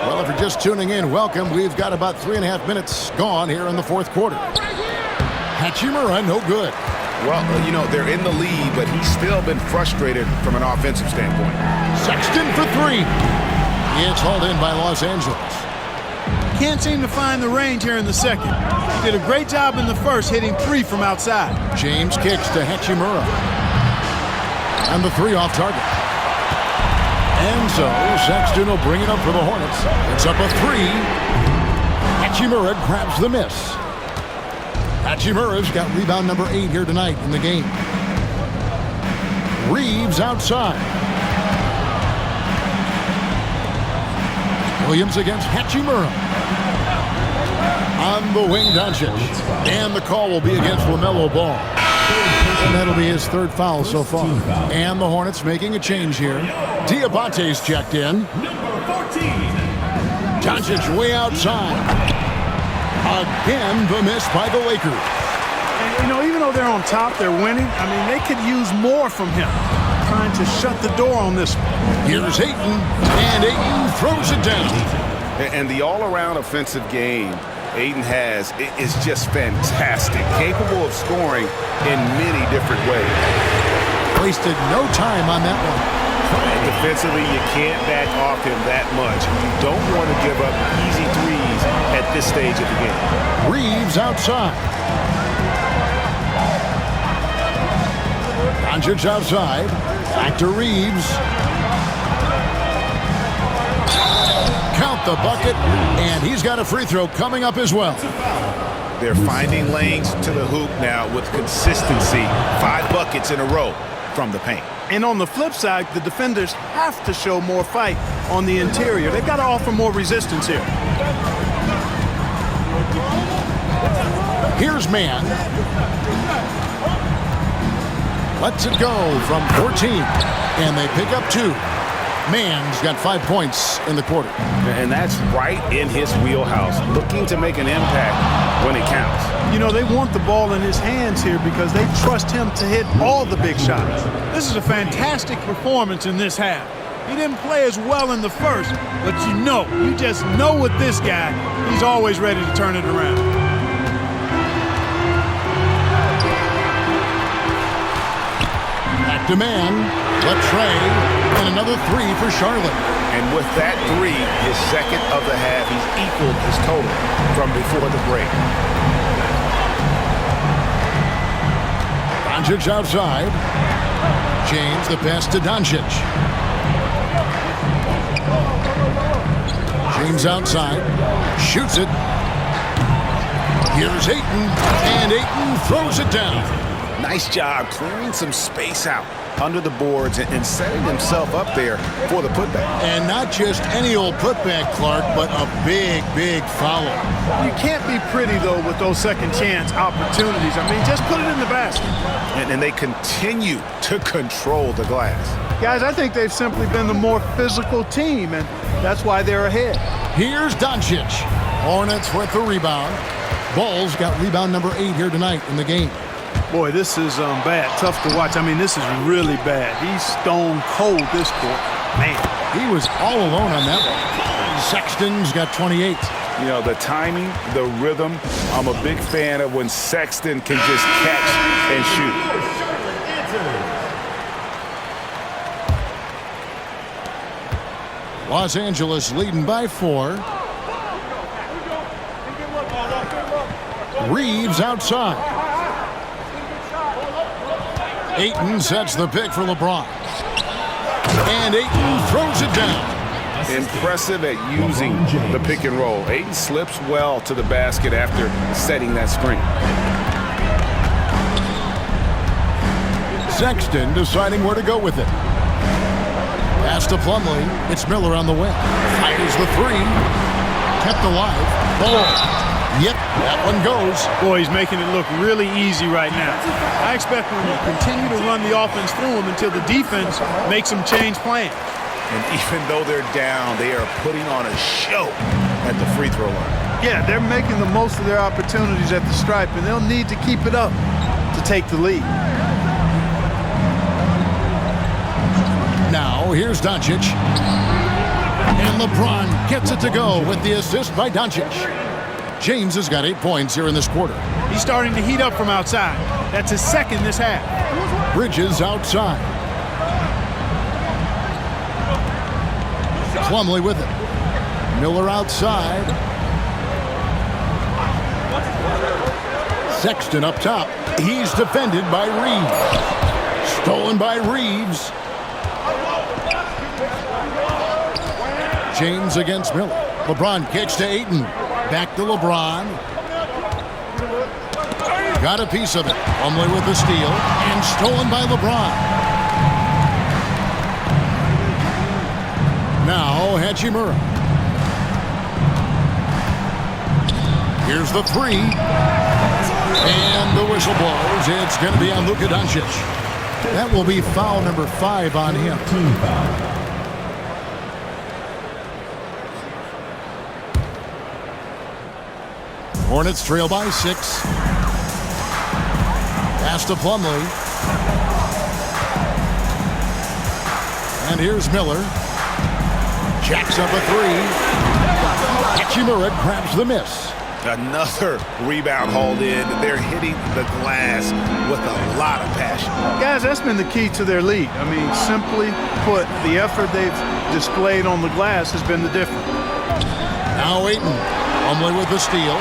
S1: Well, if you're just tuning in, welcome. We've got about 3.5 minutes gone here in the fourth quarter. Hachimura, no good.
S2: Well, you know, they're in the lead, but he's still been frustrated from an offensive standpoint.
S1: Sexton for 3. It's hauled in by Los Angeles.
S3: Can't seem to find the range here in the second. He did a great job in the first, hitting 3 from outside.
S1: James kicks to Hachimura. And the 3 off target. And so Sexton will bring it up for the Hornets. It's up a 3. Hachimura grabs the miss. Hachimura's got rebound number 8 here tonight in the game. Reeves outside. Williams against Hachimura. On the wing, Doncic. And the call will be against LaMelo Ball. And that'll be his 3rd foul so far. And the Hornets making a change here. Diabate's checked in. Doncic way outside. Again, the miss by the Lakers.
S3: And, you know, even though they're on top, they're winning. I mean, they could use more from him. Trying to shut the door on this one.
S1: Here's Ayton, and Ayton throws it down.
S2: And the all-around offensive game Ayton has is just fantastic. Capable of scoring in many different ways.
S1: Wasted no time on that one.
S2: And defensively, you can't back off him that much. You don't want to give up easy threes at this stage of the game.
S1: Reeves outside. Doncic outside. Back to Reeves. Count the bucket, and he's got a free throw coming up as well.
S2: They're finding lanes to the hoop now with consistency. 5 buckets in a row from the paint.
S3: And on the flip side, the defenders have to show more fight on the interior. They've got to offer more resistance here.
S1: Here's Mann. Lets it go from 14. And they pick up 2. Mann's got 5 points in the quarter.
S2: And that's right in his wheelhouse, looking to make an impact when it counts.
S3: You know, they want the ball in his hands here because they trust him to hit all the big shots. This is a fantastic performance in this half. He didn't play as well in the first, but you just know with this guy, he's always ready to turn it around.
S1: Back to Mann. Latrey. And another 3 for Charlotte.
S2: And with that 3, his second of the half, he's equaled his total from before the break.
S1: Doncic outside. James the pass to Doncic. James outside. Shoots it. Here's Ayton. And Ayton throws it down.
S2: Nice job clearing some space out under the boards and setting himself up there for the putback.
S1: And not just any old putback, Clark, but a big, big foul.
S3: You can't be pretty, though, with those second chance opportunities. I mean, just put it in the basket.
S2: And they continue to control the glass.
S3: Guys, I think they've simply been the more physical team, and that's why they're ahead.
S1: Here's Doncic. Hornets with the rebound. Bulls got rebound number 8 here tonight in the game.
S3: Boy, this is bad. Tough to watch. I mean, this is really bad. He's stone cold this quarter. Man.
S1: He was all alone on that one. Sexton's got 28.
S2: You know, the timing, the rhythm, I'm a big fan of when Sexton can just catch and shoot.
S1: Los Angeles leading by 4. Reeves outside. Ayton sets the pick for LeBron. And Ayton throws it down.
S2: Impressive at using the pick and roll. Ayton slips well to the basket after setting that screen.
S1: Sexton deciding where to go with it. Pass to Plumlee. It's Miller on the wing. Fires the 3. Kept alive. Ball. Yep, that one goes.
S3: Boy, he's making it look really easy right now. I expect them to continue to run the offense through him until the defense makes them change plans.
S2: And even though they're down, they are putting on a show at the free throw line.
S3: Yeah, they're making the most of their opportunities at the stripe, and they'll need to keep it up to take the lead.
S1: Now, here's Doncic. And LeBron gets it to go with the assist by Doncic. James has got 8 points here in this quarter.
S3: He's starting to heat up from outside. That's his second this half.
S1: Bridges outside. Plumlee with it. Miller outside. Sexton up top. He's defended by Reeves. Stolen by Reeves. James against Miller. LeBron kicks to Ayton. Back to LeBron. Got a piece of it. Plumlee with the steal. And stolen by LeBron. Now Hachimura. Here's the 3. And the whistle blows. It's going to be on Luka Doncic. That will be foul number 5 on him. Hornets trail by 6. Pass to Plumlee. And here's Miller. Jacks up a 3. Hachimura grabs the miss.
S2: Another rebound hauled in. They're hitting the glass with a lot of passion.
S3: Guys, that's been the key to their lead. I mean, simply put, the effort they've displayed on the glass has been the difference.
S1: Now Ayton. Plumlee with the steal.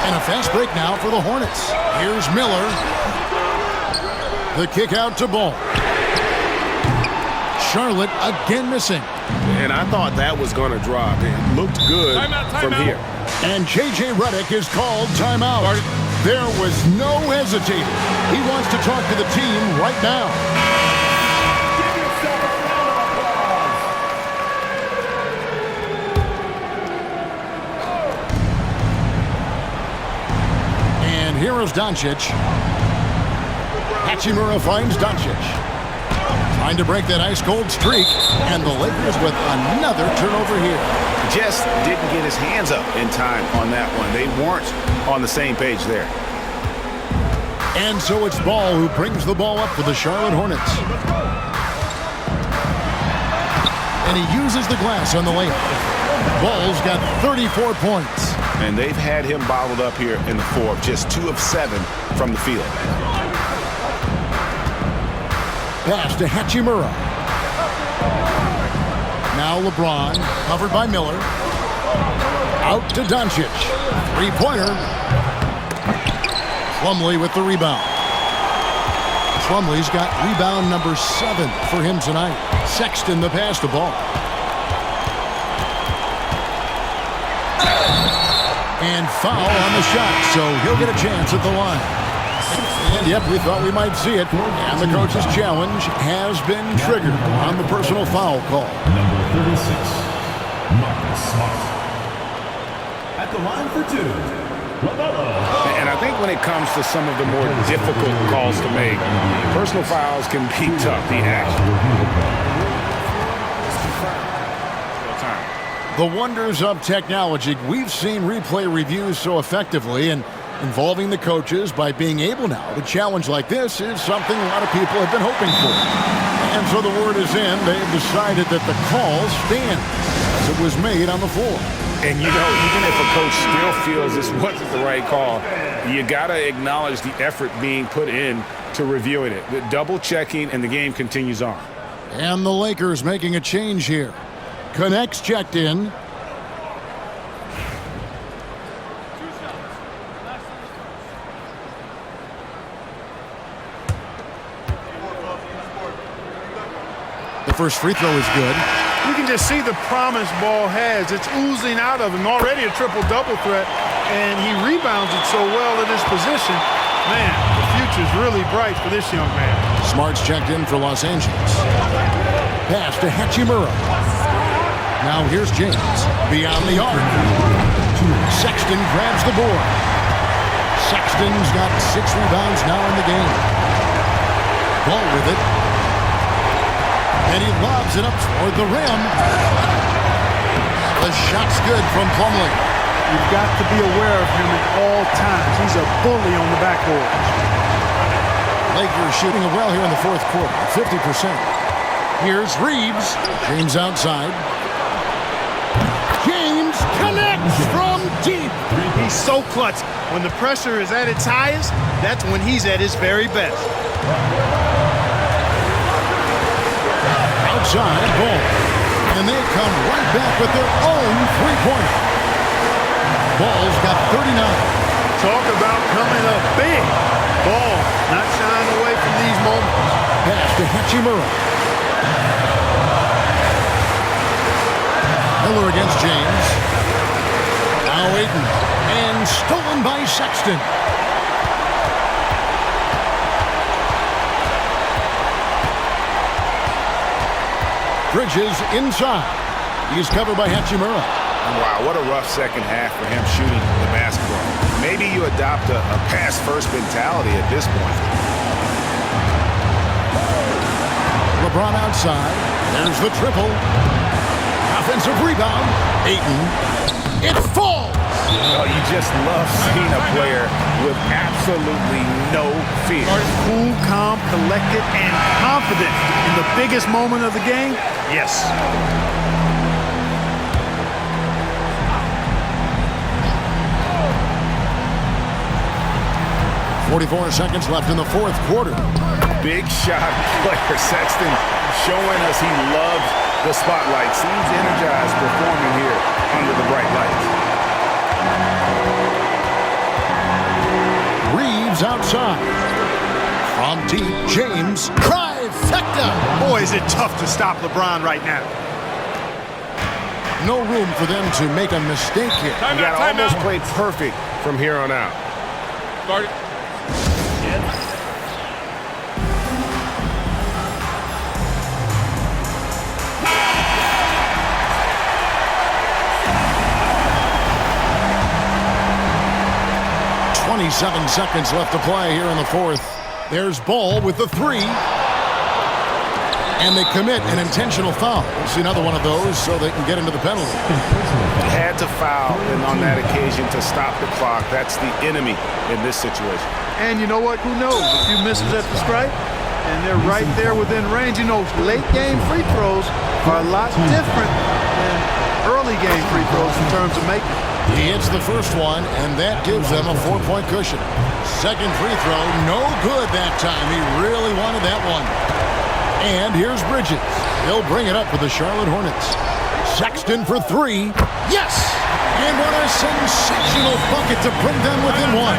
S1: And a fast break now for the Hornets. Here's Miller. The kick out to Ball. Charlotte again missing.
S2: And I thought that was going to drop. It looked good from here.
S1: And J.J. Redick is called timeout. There was no hesitating. He wants to talk to the team right now. Here Hachimura's Doncic. Hachimura finds Doncic. Trying to break that ice-cold streak. And the Lakers with another turnover here.
S2: Just didn't get his hands up in time on that one. They weren't on the same page there.
S1: And so it's Ball who brings the ball up for the Charlotte Hornets. And he uses the glass on the layup. Ball's got 34 points.
S2: And they've had him bottled up here in the fourth, just 2 of 7 from the field.
S1: Pass to Hachimura. Now LeBron, covered by Miller. Out to Doncic. Three-pointer. Plumlee with the rebound. Plumlee's got rebound number 7 for him tonight. Sexton the pass to Ball. And foul on the shot, so he'll get a chance at the line. And yep, we thought we might see it. And the coach's challenge has been triggered on the personal foul call.
S5: Number 36, Marcus Smart. At the line for 2, LaMelo.
S4: And I think when it comes to some of the more difficult calls to make, personal fouls can be tough. The action.
S1: The wonders of technology. We've seen replay reviews so effectively, and involving the coaches by being able now to challenge like this is something a lot of people have been hoping for. And so the word is in. They've decided that the call stands as it was made on the floor.
S4: And, you know, even if a coach still feels this wasn't the right call, you got to acknowledge the effort being put in to reviewing it. The double checking, and the game continues on.
S1: And the Lakers making a change here. Connects checked in. The first free throw is good.
S3: You can just see the promise Ball has. It's oozing out of him. Already a triple-double threat, and he rebounds it so well at his position. Man, the future's really bright for this young man.
S1: Smart's checked in for Los Angeles. Pass to Hachimura. Now here's James. Beyond the arc. Sexton grabs the board. Sexton's got 6 rebounds now in the game. Ball with it. And he lobs it up toward the rim. The shot's good from Plumlee.
S3: You've got to be aware of him at all times. He's a bully on the backboard.
S1: Lakers shooting it well here in the fourth quarter, 50%. Here's Reeves. James outside. James connects from deep.
S3: He's so clutch. When the pressure is at its highest, that's when he's at his very best.
S1: Outside, Ball. And they come right back with their own three-pointer. Ball's got 39.
S3: Talk about coming up big. Ball not shying away from these moments.
S1: Pass to Hachimura. Miller against James. Now Ayton. And stolen by Sexton. Bridges inside. He's covered by Hachimura.
S2: Wow, what a rough second half for him shooting the basketball. Maybe you adopt a pass-first mentality at this point.
S1: LeBron outside. There's the triple. Offensive rebound. Ayton. It falls.
S2: Oh, you just love seeing a player with absolutely no fear.
S3: Cool, calm, collected, and confident in the biggest moment of the game. Yes.
S1: 44 seconds left in the fourth quarter.
S2: Big shot player Sexton showing us he loves the spotlight. Seems energized performing here under the bright lights.
S1: Reeves outside. From deep, James. Trifecta.
S3: Boy, is it tough to stop LeBron right now.
S1: No room for them to make a mistake here.
S2: You got to almost play perfect from here on out.
S4: Start it.
S1: 27 seconds left to play here in the fourth. There's Ball with the three. And they commit an intentional foul. We'll see another one of those so they can get into the penalty.
S2: Had to foul and on that occasion to stop the clock. That's the enemy in this situation.
S3: And you know what? Who knows? A few misses at the stripe, and they're right there within range. You know, late game free throws are a lot different than early game free throws in terms of making.
S1: He hits the first one, and that gives them a 4-point cushion. Second free throw, no good that time. He really wanted that one. And here's Bridges. He'll bring it up for the Charlotte Hornets. Sexton for three. Yes! And what a sensational bucket to bring them within one.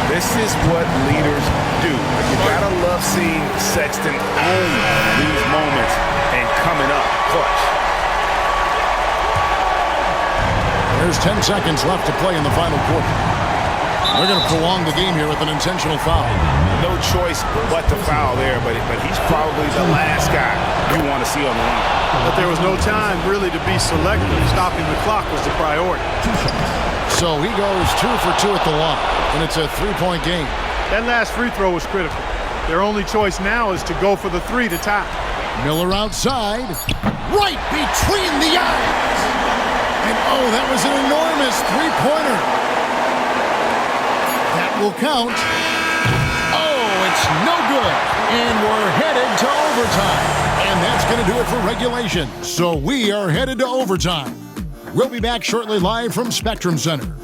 S2: This is what leaders do. You gotta love seeing Sexton own these moments and coming up clutch.
S1: There's 10 seconds left to play in the final quarter. They're going to prolong the game here with an intentional foul.
S2: No choice but to foul there, but he's probably the last guy you want to see on the line.
S3: But there was no time really to be selective. Stopping the clock was the priority.
S1: So he goes 2 for 2 at the line, and it's a 3-point game.
S3: That last free throw was critical. Their only choice now is to go for the three to tie.
S1: Miller outside, right between the eyes. And oh, that was an enormous three-pointer. That will count. Oh, it's no good. And we're headed to overtime. And that's going to do it for regulation. So we are headed to overtime. We'll be back shortly live from Spectrum Center.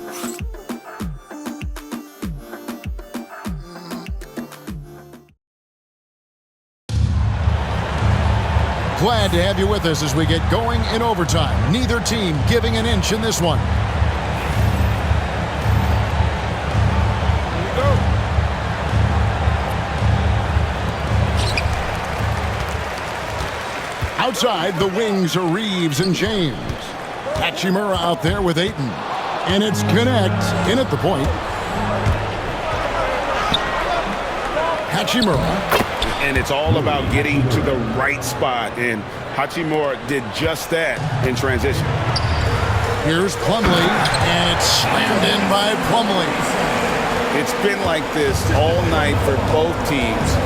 S1: Glad to have you with us as we get going in overtime. Neither team giving an inch in this one. Outside, the wings are Reeves and James. Hachimura out there with Ayton. And it's Connect in at the point. Hachimura.
S2: And it's all about getting to the right spot. And Hachimura did just that in transition.
S1: Here's Plumlee. And it's slammed in by Plumlee.
S2: It's been like this all night for both teams.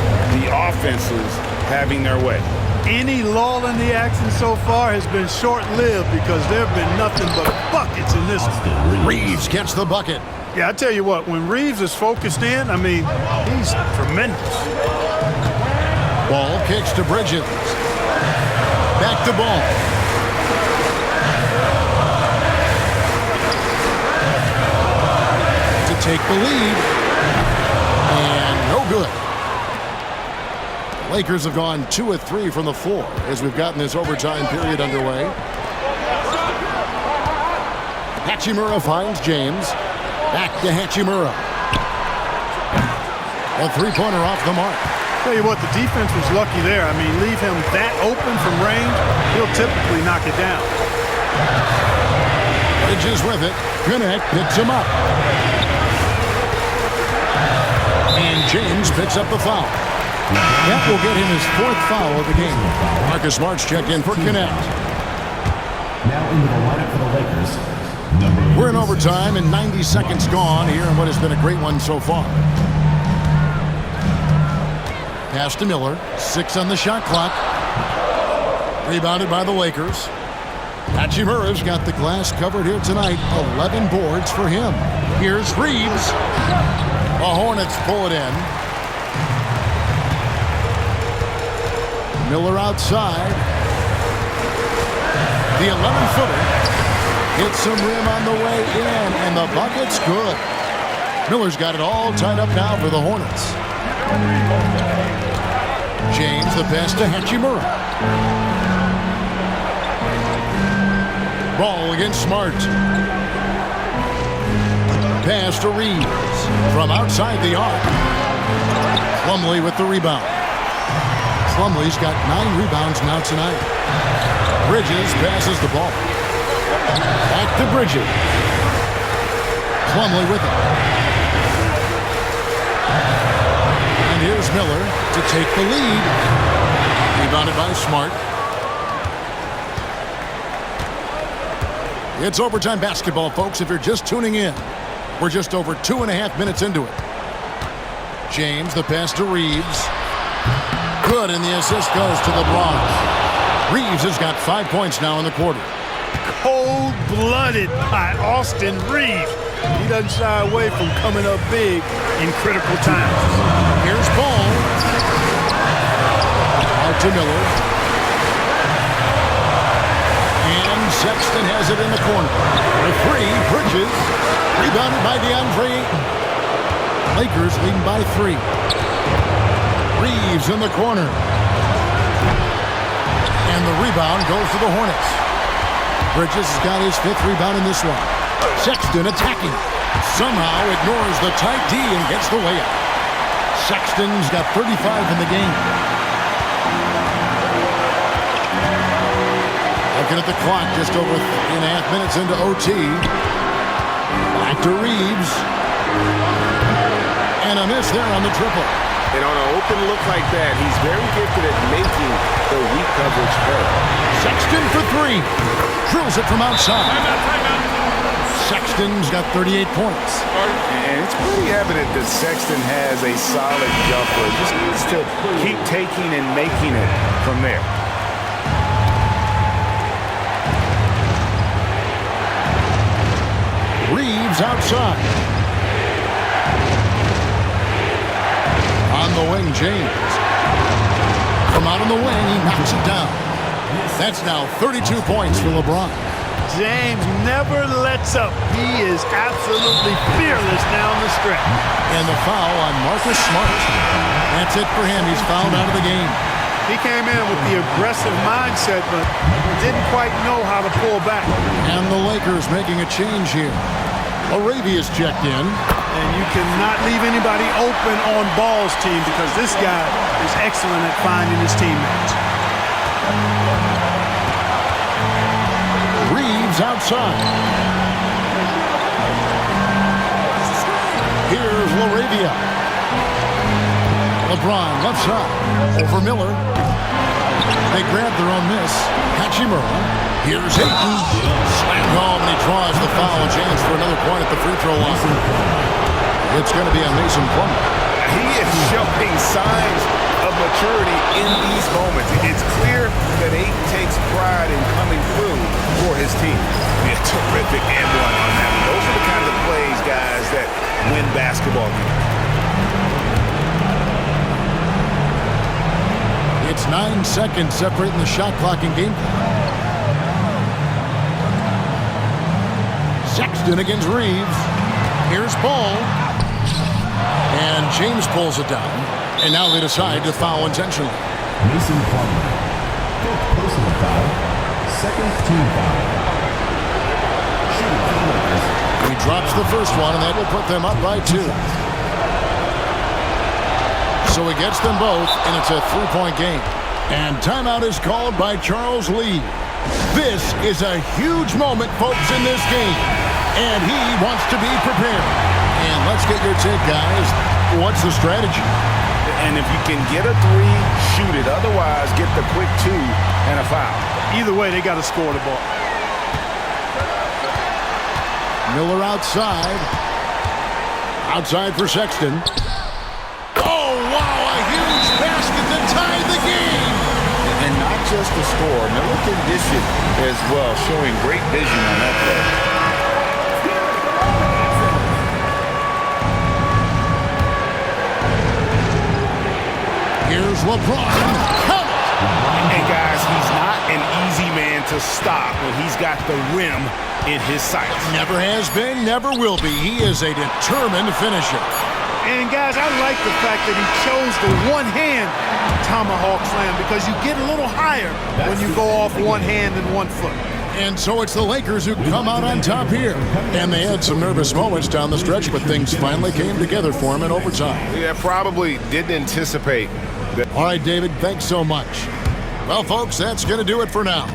S2: The offenses having their way.
S3: Any lull in the action so far has been short-lived because there have been nothing but buckets in this one.
S1: Reeves gets the bucket.
S3: Yeah, I tell you what, when Reeves is focused in, I mean, he's tremendous.
S1: Ball kicks to Bridges. Back to Ball. To take the lead. And no good. Lakers have gone 2 of 3 from the floor as we've gotten this overtime period underway. Hachimura finds James. Back to Hachimura. A three-pointer off the mark.
S3: Tell you what, the defense was lucky there. I mean, leave him that open from range, he'll typically knock it down.
S1: Bridges with it. Connect picks him up. And James picks up the foul. That will get him his 4th foul of the game. Marcus Smart's checked in for Connect.
S5: Now into the lineup for the Lakers.
S1: We're in overtime and 90 seconds gone here in what has been a great one so far. Pass to Miller. 6 on the shot clock. Rebounded by the Lakers. Hachimura's got the glass covered here tonight. 11 boards for him. Here's Reeves. The Hornets pull it in. Miller outside. The 11-footer hits some rim on the way in, and the bucket's good. Miller's got it all tied up now for the Hornets. James the pass to Hachimura. Ball against Smart. Pass to Reeves from outside the arc. Plumlee with the rebound. Plumlee's got 9 rebounds now tonight. Bridges passes the ball. Back to Bridges. Plumlee with it. And here's Miller to take the lead. Rebounded by Smart. It's overtime basketball, folks, if you're just tuning in. We're just over 2.5 minutes into it. James, the pass to Reeves. Good, and the assist goes to LeBron. Reeves has got 5 points now in the quarter.
S3: Cold-blooded by Austin Reeves. He doesn't shy away from coming up big in critical times.
S1: Here's Paul. Out to Miller. And Sexton has it in the corner. The three, Bridges. Rebounded by DeAndre Ayton. Lakers leading by 3. Reeves in the corner. And the rebound goes to the Hornets. Bridges has got his 5th rebound in this one. Sexton attacking. Somehow ignores the tight D and gets the layup. Sexton's got 35 in the game. Looking at the clock, just over 3.5 minutes into OT. Back to Reeves. And a miss there on the triple.
S2: And on an open look like that, he's very gifted at making the weak coverage play.
S1: Sexton for 3. Drills it from outside. Sexton's got 38 points.
S2: And it's pretty evident that Sexton has a solid jumper. Just needs to keep taking and making it from there.
S1: Reeves outside. On the wing, James. From out on the wing, he knocks it down. That's now 32 points for LeBron.
S3: James never lets up. He is absolutely fearless down the stretch.
S1: And the foul on Marcus Smart. That's it for him. He's fouled out of the game.
S3: He came in with the aggressive mindset, but didn't quite know how to pull back.
S1: And the Lakers making a change here. Arabia's checked in.
S3: And you cannot leave anybody open on Ball's team because this guy is excellent at finding his teammates.
S1: Reeves outside. Here's LaRavia. LeBron left side. Over Miller. They grab their own miss. Hachimura. Here's Ayton. Slammed home, and he draws the foul. A chance for another point at the free throw line. It's going to be a Mason Plumlee.
S2: He is showing signs of maturity in these moments. It's clear that Ayton takes pride in coming through for his team. A terrific and one on that. Those are the kind of plays, guys, that win basketball games.
S1: It's 9 seconds separating the shot clock and game clock. Sexton against Reeves. Here's Paul. And James pulls it down. And now they decide to foul intentionally.
S5: Mason Plumlee. 5th personal foul. 2nd team foul. Shooting for the Lakers.
S1: He drops the first one, and that will put them up by 2. So he gets them both, and it's a 3-point game. And timeout is called by Charles Lee. This is a huge moment, folks, in this game. And he wants to be prepared. And let's get your take, guys. What's the strategy?
S2: And if you can get a 3, shoot it. Otherwise, get the quick 2 and a foul.
S3: Either way, they got to score the ball.
S1: Miller outside. Outside for Sexton. Oh, wow, a huge basket to tie the game.
S4: And not just the score. Miller can dish it as well, showing great vision on that play.
S1: Here's LeBron.
S2: And guys, he's not an easy man to stop when he's got the rim in his sights.
S1: Never has been, never will be. He is a determined finisher.
S3: And guys, I like the fact that he chose the one-hand tomahawk slam because you get a little higher when you go off one hand and 1 foot.
S1: And so it's the Lakers who come out on top here. And they had some nervous moments down the stretch, but things finally came together for them in overtime.
S2: Yeah, probably didn't anticipate that.
S1: All right, David, thanks so much. Well, folks, that's going to do it for now.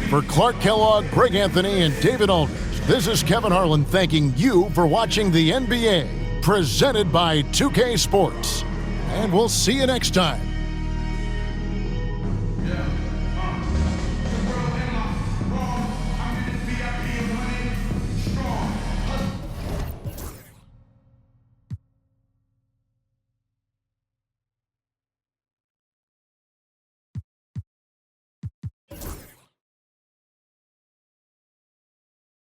S1: For Clark Kellogg, Greg Anthony, and David Aldridge, this is Kevin Harlan thanking you for watching the NBA, presented by 2K Sports. And we'll see you next time.